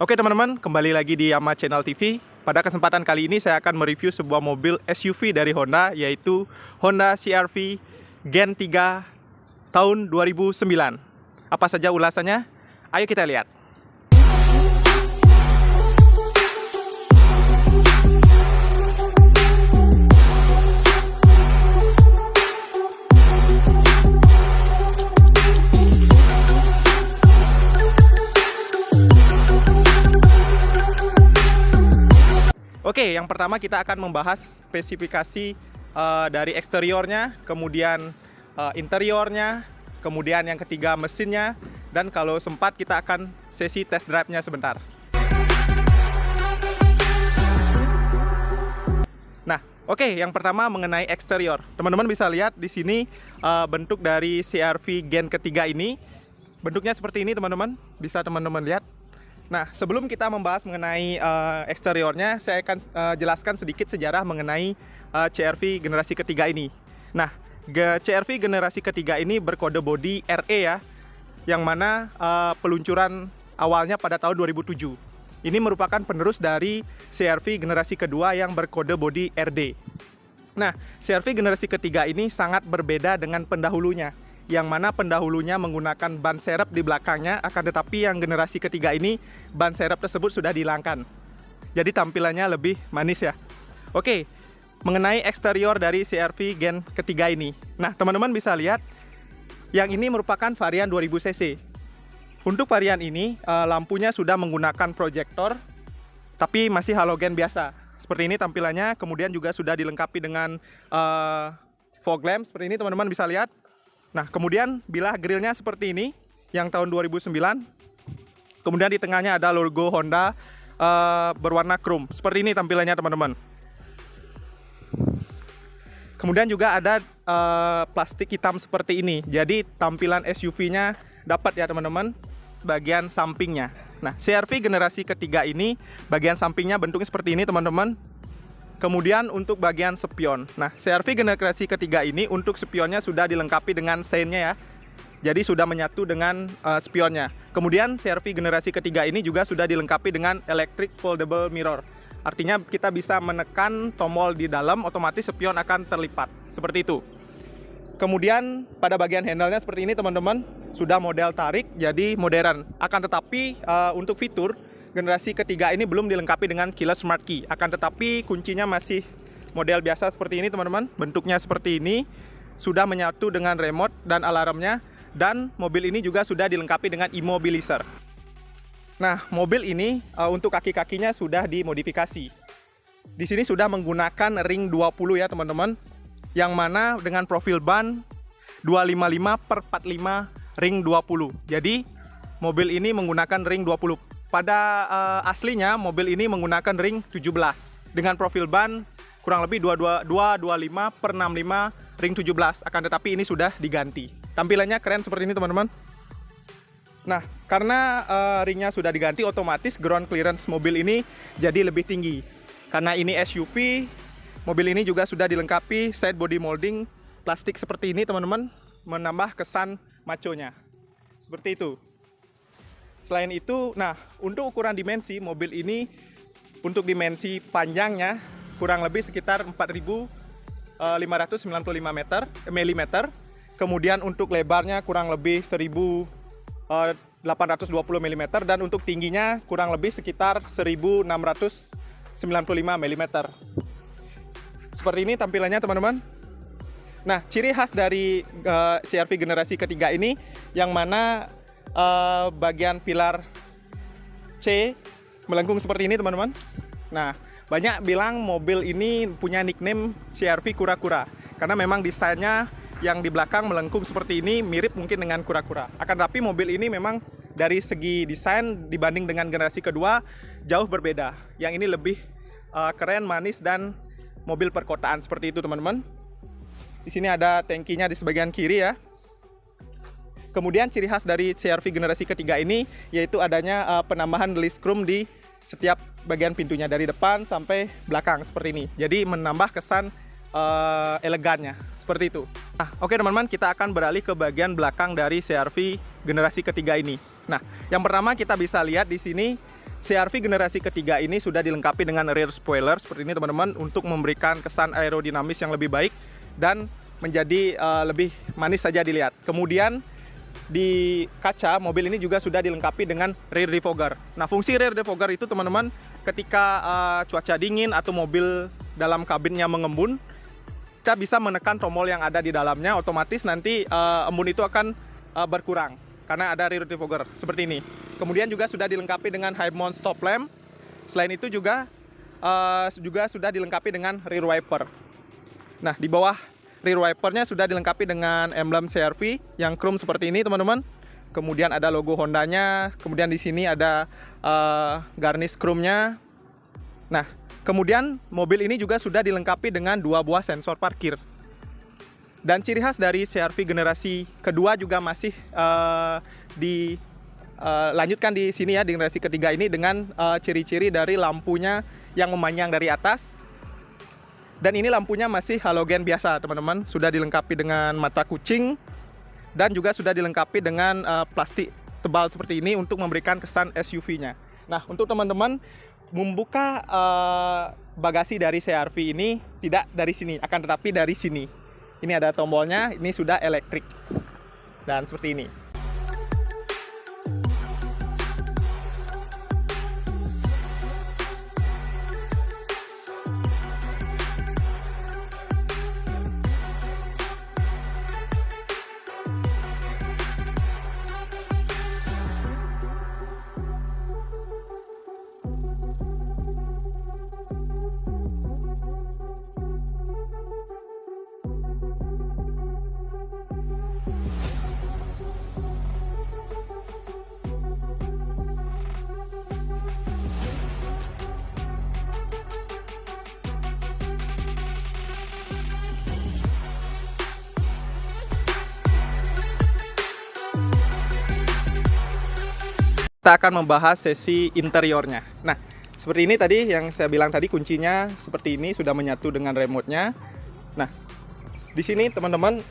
Oke teman-teman, kembali lagi di Yama Channel TV. Pada kesempatan kali ini saya akan mereview sebuah mobil SUV dari Honda, yaitu Honda CR-V Gen 3 tahun 2009. Apa saja ulasannya? Ayo kita lihat. Oke, yang pertama kita akan membahas spesifikasi dari eksteriornya, kemudian interiornya, kemudian yang ketiga mesinnya, dan kalau sempat kita akan sesi test drive-nya sebentar. Nah, oke, yang pertama mengenai eksterior. Teman-teman bisa lihat di sini bentuk dari CR-V Gen ketiga ini. Bentuknya seperti ini teman-teman, bisa teman-teman lihat. Nah, sebelum kita membahas mengenai eksteriornya, saya akan jelaskan sedikit sejarah mengenai CR-V generasi ketiga ini. Nah, CR-V generasi ketiga ini berkode bodi RE ya, yang mana peluncuran awalnya pada tahun 2007. Ini merupakan penerus dari CR-V generasi kedua yang berkode bodi RD. Nah, CR-V generasi ketiga ini sangat berbeda dengan pendahulunya, yang mana pendahulunya menggunakan ban serep di belakangnya, akan tetapi yang generasi ketiga ini ban serep tersebut sudah dihilangkan. Jadi tampilannya lebih manis ya. Oke, mengenai eksterior dari CR-V Gen ketiga ini. Nah, teman-teman bisa lihat, yang ini merupakan varian 2000 cc. Untuk varian ini, lampunya sudah menggunakan proyektor, tapi masih halogen biasa. Seperti ini tampilannya, kemudian juga sudah dilengkapi dengan fog lamp, seperti ini teman-teman bisa lihat. Nah, kemudian bilah grillnya seperti ini, yang tahun 2009. Kemudian di tengahnya ada logo Honda berwarna chrome. Seperti ini tampilannya teman-teman. Kemudian juga ada plastik hitam seperti ini. Jadi tampilan SUV-nya dapat ya teman-teman, bagian sampingnya. Nah, CR-V generasi ketiga ini, bagian sampingnya bentuknya seperti ini teman-teman. Kemudian untuk bagian spion. Nah, CR-V generasi ketiga ini untuk spionnya sudah dilengkapi dengan seinnya ya. Jadi sudah menyatu dengan spionnya. Kemudian CR-V generasi ketiga ini juga sudah dilengkapi dengan electric foldable mirror. Artinya kita bisa menekan tombol di dalam, otomatis spion akan terlipat. Seperti itu. Kemudian pada bagian handle-nya seperti ini teman-teman. Sudah model tarik, jadi modern. Akan tetapi untuk fitur generasi ketiga ini belum dilengkapi dengan keyless smart key. Akan tetapi kuncinya masih model biasa seperti ini teman-teman. Bentuknya seperti ini. Sudah menyatu dengan remote dan alarmnya. Dan mobil ini juga sudah dilengkapi dengan immobilizer. Nah, mobil ini untuk kaki-kakinya sudah dimodifikasi. Di sini sudah menggunakan ring 20 ya teman-teman. Yang mana dengan profil ban 255/45 ring 20. Jadi mobil ini menggunakan ring 20. Pada aslinya mobil ini menggunakan ring 17 dengan profil ban kurang lebih 225/65 ring 17, akan tetapi ini sudah diganti. Tampilannya keren seperti ini teman-teman. Nah, karena ringnya sudah diganti, otomatis ground clearance mobil ini jadi lebih tinggi. Karena ini SUV, mobil ini juga sudah dilengkapi side body molding plastik seperti ini teman-teman, menambah kesan maconya. Seperti itu. Selain itu, nah untuk ukuran dimensi mobil ini, untuk dimensi panjangnya kurang lebih sekitar 4.595 mm. Kemudian untuk lebarnya kurang lebih 1.820 mm dan untuk tingginya kurang lebih sekitar 1.695 mm. Seperti ini tampilannya teman-teman. Nah, ciri khas dari CR-V generasi ketiga ini yang mana bagian pilar C melengkung seperti ini teman-teman. Nah, banyak bilang mobil ini punya nickname CR-V kura-kura karena memang desainnya yang di belakang melengkung seperti ini mirip mungkin dengan kura-kura. Akan tetapi mobil ini memang dari segi desain dibanding dengan generasi kedua jauh berbeda. Yang ini lebih keren, manis, dan mobil perkotaan seperti itu teman-teman. Di sini ada tangkinya di sebagian kiri ya. Kemudian ciri khas dari CR-V generasi ketiga ini yaitu adanya penambahan list chrome di setiap bagian pintunya dari depan sampai belakang seperti ini. Jadi menambah kesan elegannya seperti itu. Nah, oke teman-teman, kita akan beralih ke bagian belakang dari CR-V generasi ketiga ini. Nah, yang pertama kita bisa lihat di sini CR-V generasi ketiga ini sudah dilengkapi dengan rear spoiler seperti ini teman-teman, untuk memberikan kesan aerodinamis yang lebih baik dan menjadi lebih manis saja dilihat. Kemudian di kaca mobil ini juga sudah dilengkapi dengan rear defogger. Nah, fungsi rear defogger itu teman-teman, ketika cuaca dingin atau mobil dalam kabinnya mengembun, kita bisa menekan tombol yang ada di dalamnya, otomatis nanti embun itu akan berkurang karena ada rear defogger seperti ini. Kemudian juga sudah dilengkapi dengan high mount stop lamp. Selain itu juga sudah dilengkapi dengan rear wiper. Nah, di bawah rear wipernya sudah dilengkapi dengan emblem CR-V yang chrome seperti ini teman-teman. Kemudian ada logo Hondanya, kemudian di sini ada garnish chrome-nya. Nah, kemudian mobil ini juga sudah dilengkapi dengan 2 buah sensor parkir. Dan ciri khas dari CR-V generasi kedua juga masih dilanjutkan di sini ya, di generasi ketiga ini dengan ciri-ciri dari lampunya yang memanjang dari atas. Dan ini lampunya masih halogen biasa teman-teman, sudah dilengkapi dengan mata kucing dan juga sudah dilengkapi dengan plastik tebal seperti ini untuk memberikan kesan SUV-nya. Nah, untuk teman-teman membuka bagasi dari CR-V ini tidak dari sini, akan tetapi dari sini. Ini ada tombolnya, ini sudah elektrik. Dan seperti ini. Kita akan membahas sesi interiornya. Nah, seperti ini tadi yang saya bilang tadi, kuncinya seperti ini sudah menyatu dengan remote-nya. Nah, di sini teman-teman,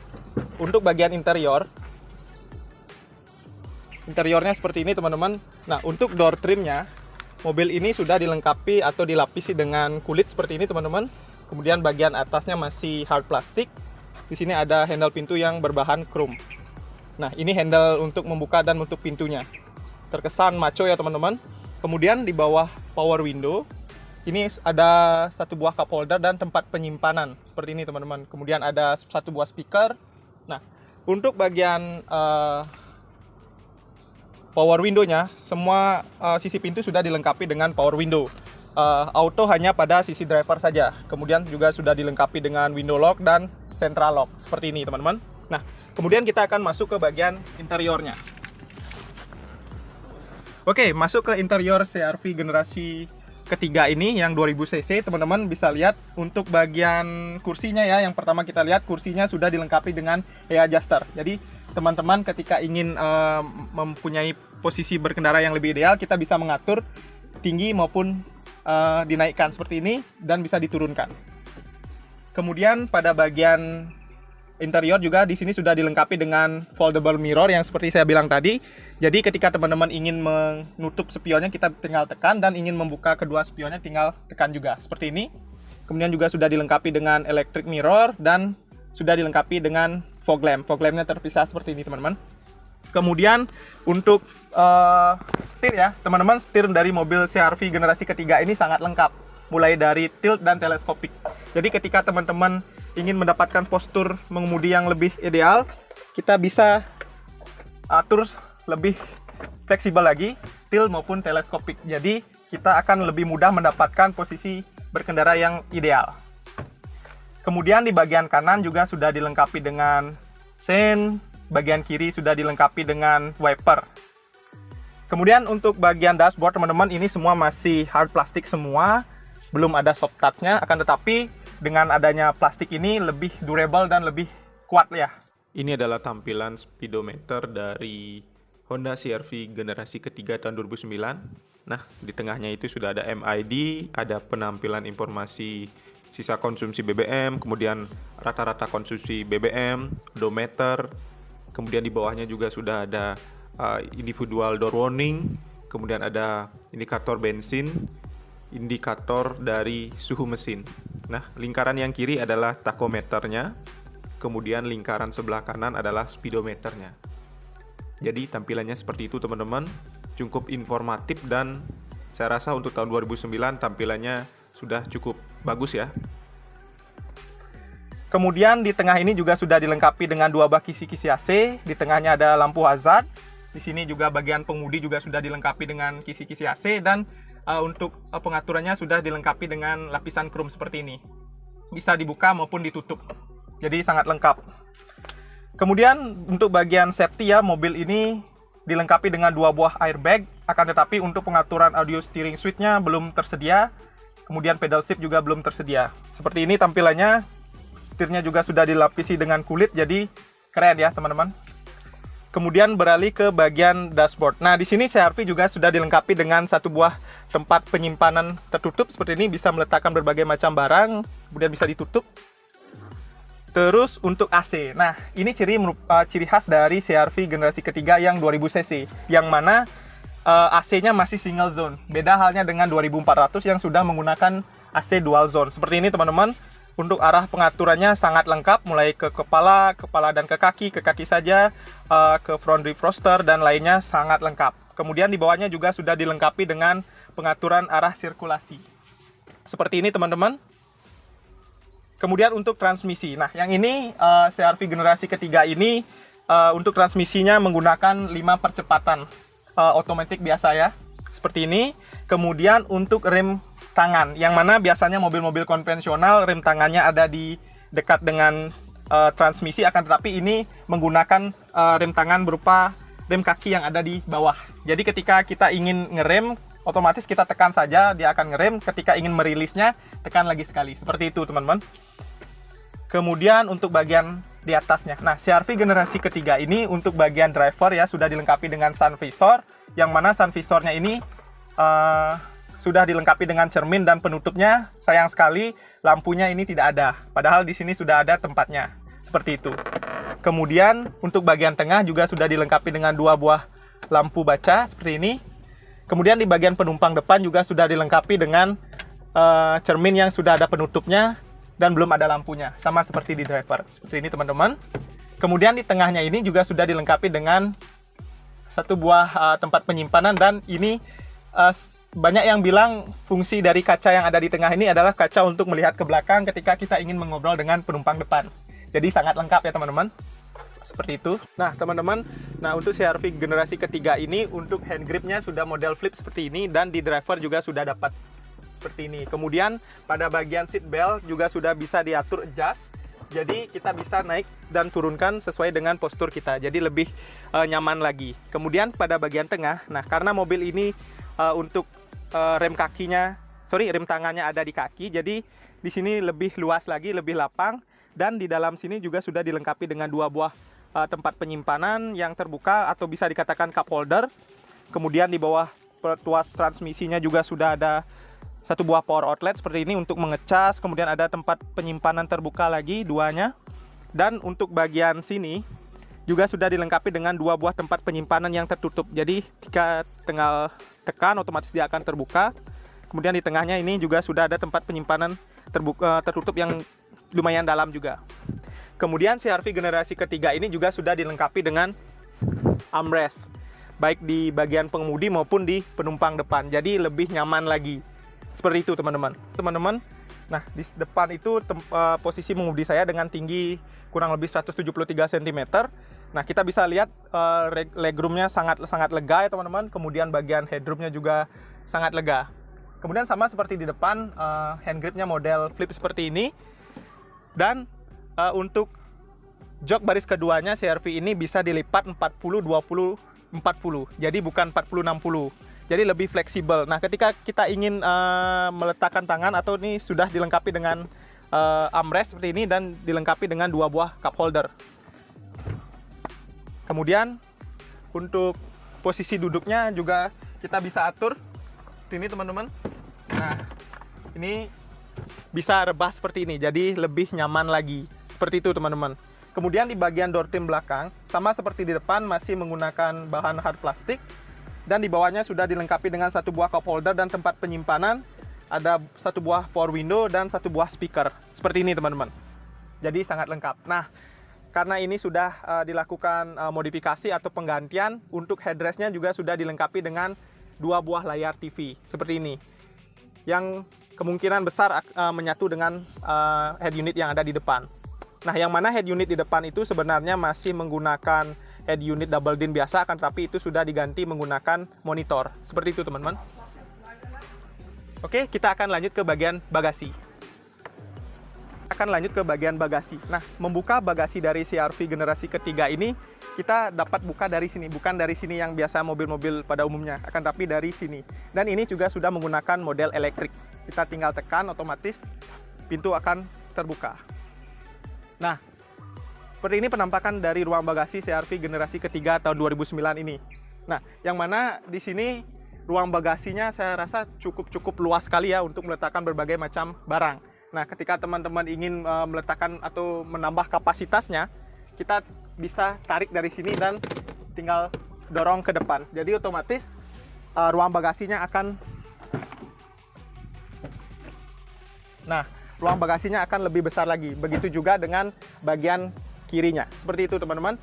untuk bagian interiornya seperti ini teman-teman. Nah, untuk door trimnya, mobil ini sudah dilengkapi atau dilapisi dengan kulit seperti ini teman-teman. Kemudian bagian atasnya masih hard plastik. Di sini ada handle pintu yang berbahan chrome. Nah, ini handle untuk membuka dan menutup pintunya. Terkesan maco ya teman-teman. Kemudian di bawah power window ini ada satu buah cup holder dan tempat penyimpanan seperti ini teman-teman. Kemudian ada satu buah speaker. Nah, untuk bagian power window-nya, semua sisi pintu sudah dilengkapi dengan power window. Auto hanya pada sisi driver saja. Kemudian juga sudah dilengkapi dengan window lock dan central lock seperti ini teman-teman. Nah, kemudian kita akan masuk ke bagian interiornya. Oke, masuk ke interior CR-V generasi ketiga ini yang 2000 cc, teman-teman bisa lihat untuk bagian kursinya ya. Yang pertama kita lihat kursinya sudah dilengkapi dengan head adjuster. Jadi teman-teman ketika ingin mempunyai posisi berkendara yang lebih ideal, kita bisa mengatur tinggi maupun dinaikkan seperti ini dan bisa diturunkan. Kemudian pada bagian interior juga di sini sudah dilengkapi dengan foldable mirror yang seperti saya bilang tadi. Jadi ketika teman-teman ingin menutup spionnya, kita tinggal tekan, dan ingin membuka kedua spionnya tinggal tekan juga seperti ini. Kemudian juga sudah dilengkapi dengan electric mirror dan sudah dilengkapi dengan fog lamp. Fog lampnya terpisah seperti ini teman-teman. Kemudian untuk setir ya teman-teman, setir dari mobil CR-V generasi ketiga ini sangat lengkap, mulai dari tilt dan teleskopik. Jadi ketika teman-teman ingin mendapatkan postur mengemudi yang lebih ideal, kita bisa atur lebih fleksibel lagi, tilt maupun teleskopik. Jadi kita akan lebih mudah mendapatkan posisi berkendara yang ideal. Kemudian di bagian kanan juga sudah dilengkapi dengan sen, bagian kiri sudah dilengkapi dengan wiper. Kemudian untuk bagian dashboard teman-teman, ini semua masih hard plastik semua, belum ada soft touch-nya, akan tetapi dengan adanya plastik ini lebih durable dan lebih kuat ya. Ini adalah tampilan speedometer dari Honda CR-V generasi ketiga tahun 2009. Nah, di tengahnya itu sudah ada MID, ada penampilan informasi sisa konsumsi BBM, kemudian rata-rata konsumsi BBM, odometer, kemudian di bawahnya juga sudah ada individual door warning, kemudian ada indikator bensin, indikator dari suhu mesin. Nah, lingkaran yang kiri adalah tachometernya, kemudian lingkaran sebelah kanan adalah speedometernya. Jadi tampilannya seperti itu teman-teman, cukup informatif dan saya rasa untuk tahun 2009 tampilannya sudah cukup bagus ya. Kemudian di tengah ini juga sudah dilengkapi dengan 2 bak kisi-kisi AC, di tengahnya ada lampu hazard. Di sini juga bagian pengemudi juga sudah dilengkapi dengan kisi-kisi AC, dan untuk pengaturannya sudah dilengkapi dengan lapisan krom seperti ini. Bisa dibuka maupun ditutup. Jadi sangat lengkap. Kemudian untuk bagian safety ya, mobil ini dilengkapi dengan 2 buah airbag, akan tetapi untuk pengaturan audio steering switch-nya belum tersedia. Kemudian pedal shift juga belum tersedia. Seperti ini tampilannya. Setirnya juga sudah dilapisi dengan kulit, jadi keren ya teman-teman. Kemudian beralih ke bagian dashboard. Nah, di sini CR-V juga sudah dilengkapi dengan 1 buah tempat penyimpanan tertutup seperti ini, bisa meletakkan berbagai macam barang, kemudian bisa ditutup. Terus untuk AC. Nah, ini ciri khas dari CR-V generasi ketiga yang 2000 cc, yang mana AC-nya masih single zone. Beda halnya dengan 2400 yang sudah menggunakan AC dual zone. Seperti ini teman-teman. Untuk arah pengaturannya sangat lengkap, mulai ke kepala dan ke kaki saja, ke front defroster dan lainnya sangat lengkap. Kemudian di bawahnya juga sudah dilengkapi dengan pengaturan arah sirkulasi. Seperti ini teman-teman. Kemudian untuk transmisi. Nah, yang ini CR-V generasi ketiga ini untuk transmisinya menggunakan 5 percepatan otomatis biasa ya. Seperti ini. Kemudian untuk rem tangan, yang mana biasanya mobil-mobil konvensional rem tangannya ada di dekat dengan transmisi, akan tetapi ini menggunakan rem tangan berupa rem kaki yang ada di bawah. Jadi ketika kita ingin ngerem, otomatis kita tekan saja, dia akan ngerem. Ketika ingin merilisnya, tekan lagi sekali. Seperti itu teman-teman. Kemudian untuk bagian di atasnya, nah CR-V generasi ketiga ini untuk bagian driver ya sudah dilengkapi dengan sun visor, yang mana sun visornya ini sudah dilengkapi dengan cermin dan penutupnya. Sayang sekali lampunya ini tidak ada, padahal di sini sudah ada tempatnya. Seperti itu. Kemudian untuk bagian tengah juga sudah dilengkapi dengan 2 buah lampu baca seperti ini. Kemudian di bagian penumpang depan juga sudah dilengkapi dengan cermin yang sudah ada penutupnya dan belum ada lampunya, sama seperti di driver. Seperti ini teman-teman. Kemudian di tengahnya ini juga sudah dilengkapi dengan 1 buah tempat penyimpanan, dan ini banyak yang bilang fungsi dari kaca yang ada di tengah ini adalah kaca untuk melihat ke belakang ketika kita ingin mengobrol dengan penumpang depan. Jadi sangat lengkap ya teman-teman. Seperti itu. Nah teman-teman, untuk CR-V generasi ketiga ini untuk hand gripnya sudah model flip seperti ini, dan di driver juga sudah dapat seperti ini. Kemudian pada bagian seat belt juga sudah bisa diatur adjust. Jadi kita bisa naik dan turunkan sesuai dengan postur kita. Jadi lebih nyaman lagi. Kemudian pada bagian tengah, nah karena mobil ini untuk rem tangannya ada di kaki, jadi di sini lebih luas lagi, lebih lapang, dan di dalam sini juga sudah dilengkapi dengan 2 buah tempat penyimpanan yang terbuka atau bisa dikatakan cup holder. Kemudian di bawah tuas transmisinya juga sudah ada 1 buah power outlet seperti ini untuk mengecas. Kemudian ada tempat penyimpanan terbuka lagi 2-nya, dan untuk bagian sini juga sudah dilengkapi dengan 2 buah tempat penyimpanan yang tertutup. Jadi jika tinggal tekan otomatis dia akan terbuka. Kemudian di tengahnya ini juga sudah ada tempat penyimpanan tertutup yang lumayan dalam juga. Kemudian CR-V generasi ketiga ini juga sudah dilengkapi dengan armrest, baik di bagian pengemudi maupun di penumpang depan. Jadi lebih nyaman lagi. Seperti itu teman-teman. Nah di depan itu posisi mengemudi saya dengan tinggi kurang lebih 173 cm. Nah kita bisa lihat legroomnya sangat lega ya teman-teman. Kemudian bagian headroomnya juga sangat lega. Kemudian sama seperti di depan, hand gripnya model flip seperti ini. Dan untuk jok baris keduanya CR-V ini bisa dilipat 40-20-40. Jadi bukan 40-60. Jadi lebih fleksibel. Nah ketika kita ingin meletakkan tangan, atau ini sudah dilengkapi dengan armrest seperti ini dan dilengkapi dengan 2 buah cup holder. Kemudian untuk posisi duduknya juga kita bisa atur ini teman-teman. Nah ini bisa rebah seperti ini, jadi lebih nyaman lagi. Seperti itu teman-teman. Kemudian di bagian door trim belakang sama seperti di depan masih menggunakan bahan hard plastik. Dan di bawahnya sudah dilengkapi dengan satu buah cup holder dan tempat penyimpanan. Ada satu buah power window dan satu buah speaker. Seperti ini teman-teman. Jadi sangat lengkap. Nah, karena ini sudah dilakukan modifikasi atau penggantian, untuk headrestnya juga sudah dilengkapi dengan dua buah layar TV. Seperti ini. Yang kemungkinan besar menyatu dengan head unit yang ada di depan. Nah, yang mana head unit di depan itu sebenarnya masih menggunakan head unit double din biasa, akan tetapi itu sudah diganti menggunakan monitor. Seperti itu teman-teman. Oke, kita akan lanjut ke bagian bagasi. Nah, membuka bagasi dari CR-V generasi ketiga ini, kita dapat buka dari sini. Bukan dari sini yang biasa mobil-mobil pada umumnya, akan tapi dari sini. Dan ini juga sudah menggunakan model elektrik. Kita tinggal tekan, otomatis pintu akan terbuka. Nah, seperti ini penampakan dari ruang bagasi CR-V generasi ketiga tahun 2009 ini. Nah, yang mana di sini ruang bagasinya saya rasa cukup luas sekali ya untuk meletakkan berbagai macam barang. Nah, ketika teman-teman ingin meletakkan atau menambah kapasitasnya, kita bisa tarik dari sini dan tinggal dorong ke depan. Jadi otomatis ruang bagasinya akan lebih besar lagi. Begitu juga dengan bagian kirinya. Seperti itu teman-teman.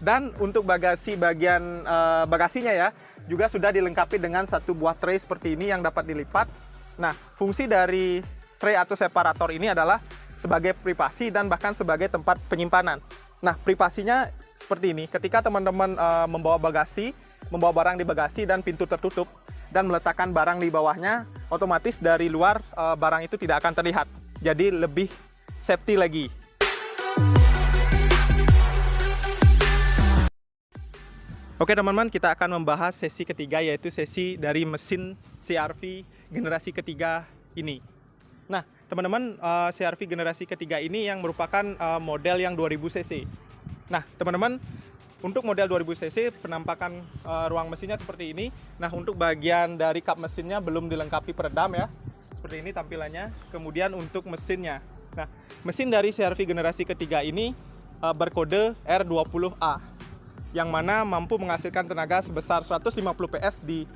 Dan untuk bagian bagasinya ya, juga sudah dilengkapi dengan satu buah tray seperti ini yang dapat dilipat. Nah, fungsi dari tray atau separator ini adalah sebagai privasi dan bahkan sebagai tempat penyimpanan. Nah, privasinya seperti ini. Ketika teman-teman membawa barang di bagasi dan pintu tertutup dan meletakkan barang di bawahnya, otomatis dari luar barang itu tidak akan terlihat. Jadi lebih safety lagi. Oke teman-teman, kita akan membahas sesi ketiga, yaitu sesi dari mesin CR-V generasi ketiga ini. Nah teman-teman, CR-V generasi ketiga ini yang merupakan model yang 2000 cc. Nah teman-teman, untuk model 2000 cc penampakan ruang mesinnya seperti ini. Nah, untuk bagian dari kap mesinnya belum dilengkapi peredam ya. Seperti ini tampilannya. Kemudian untuk mesinnya. Nah, mesin dari CR-V generasi ketiga ini berkode R20A. Yang mana mampu menghasilkan tenaga sebesar 150 PS di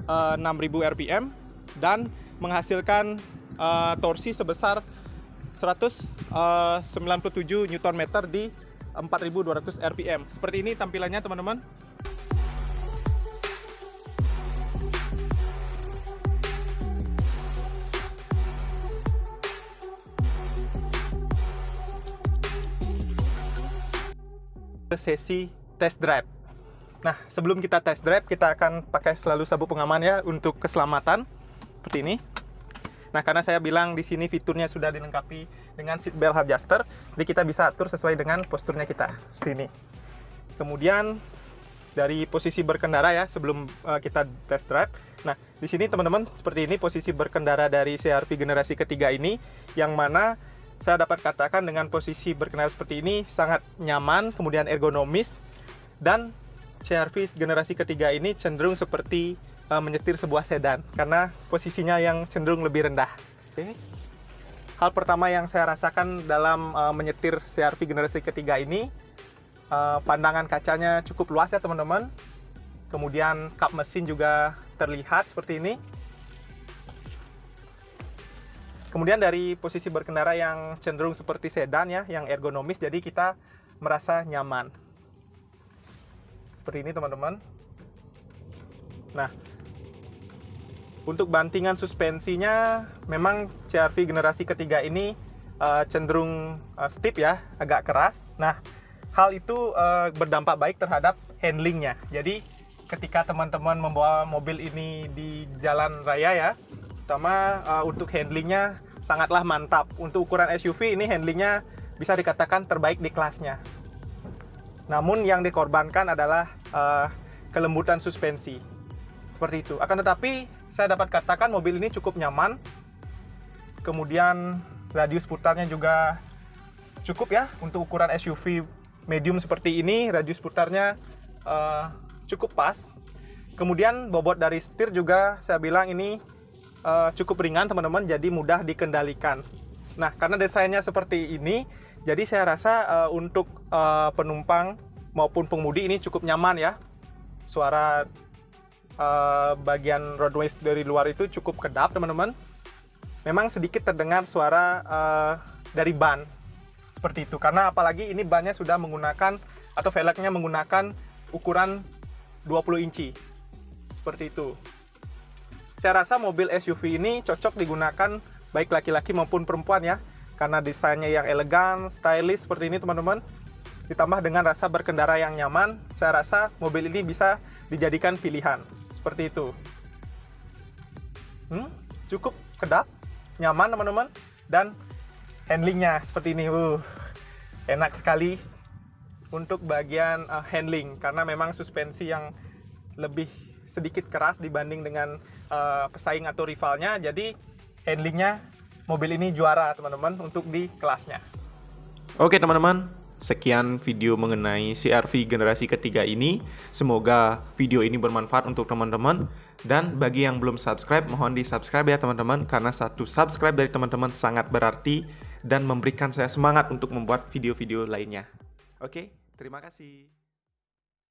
6000 rpm dan menghasilkan torsi sebesar 197 Nm di 4200 rpm. Seperti ini tampilannya teman-teman. Sesi test drive. Nah, sebelum kita test drive, kita akan pakai selalu sabuk pengaman ya untuk keselamatan. Seperti ini. Nah, karena saya bilang di sini fiturnya sudah dilengkapi dengan seat belt adjuster, jadi kita bisa atur sesuai dengan posturnya kita. Seperti ini. Kemudian dari posisi berkendara ya, sebelum kita test drive. Nah, di sini teman-teman, seperti ini posisi berkendara dari CR-V generasi ketiga ini, yang mana saya dapat katakan dengan posisi berkendara seperti ini sangat nyaman, kemudian ergonomis. Dan CR-V generasi ketiga ini cenderung seperti menyetir sebuah sedan karena posisinya yang cenderung lebih rendah. Oke. Hal pertama yang saya rasakan dalam menyetir CR-V generasi ketiga ini, pandangan kacanya cukup luas ya teman-teman. Kemudian kap mesin juga terlihat seperti ini. Kemudian dari posisi berkendara yang cenderung seperti sedan ya, yang ergonomis, jadi kita merasa nyaman. Seperti ini teman-teman. Nah, untuk bantingan suspensinya memang CR-V generasi ketiga ini cenderung stiff ya, agak keras. Nah, hal itu berdampak baik terhadap handlingnya. Jadi ketika teman-teman membawa mobil ini di jalan raya ya, terutama untuk handlingnya sangatlah mantap. Untuk ukuran SUV ini handlingnya bisa dikatakan terbaik di kelasnya. Namun yang dikorbankan adalah kelembutan suspensi. Seperti itu. Akan tetapi saya dapat katakan mobil ini cukup nyaman. Kemudian radius putarnya juga cukup ya. Untuk ukuran SUV medium seperti ini, radius putarnya cukup pas. Kemudian bobot dari setir juga saya bilang ini cukup ringan teman-teman, jadi mudah dikendalikan. Nah, karena desainnya seperti ini, jadi saya rasa untuk penumpang maupun pengemudi ini cukup nyaman ya. Suara bagian roadways dari luar itu cukup kedap teman-teman. Memang sedikit terdengar suara dari ban seperti itu, karena apalagi ini bannya sudah menggunakan atau velgnya menggunakan ukuran 20 inci seperti itu. Saya rasa mobil SUV ini cocok digunakan baik laki-laki maupun perempuan ya, karena desainnya yang elegan, stylish seperti ini teman-teman. Ditambah dengan rasa berkendara yang nyaman, saya rasa mobil ini bisa dijadikan pilihan seperti itu. Cukup kedap, nyaman teman-teman, dan handlingnya seperti ini. Enak sekali untuk bagian handling, karena memang suspensi yang lebih sedikit keras dibanding dengan pesaing atau rivalnya. Jadi handlingnya mobil ini juara teman-teman untuk di kelasnya. Oke teman-teman, sekian video mengenai CR-V generasi ketiga ini. Semoga video ini bermanfaat untuk teman-teman. Dan bagi yang belum subscribe, mohon di subscribe ya teman-teman, karena satu subscribe dari teman-teman sangat berarti dan memberikan saya semangat untuk membuat video-video lainnya. Oke, terima kasih.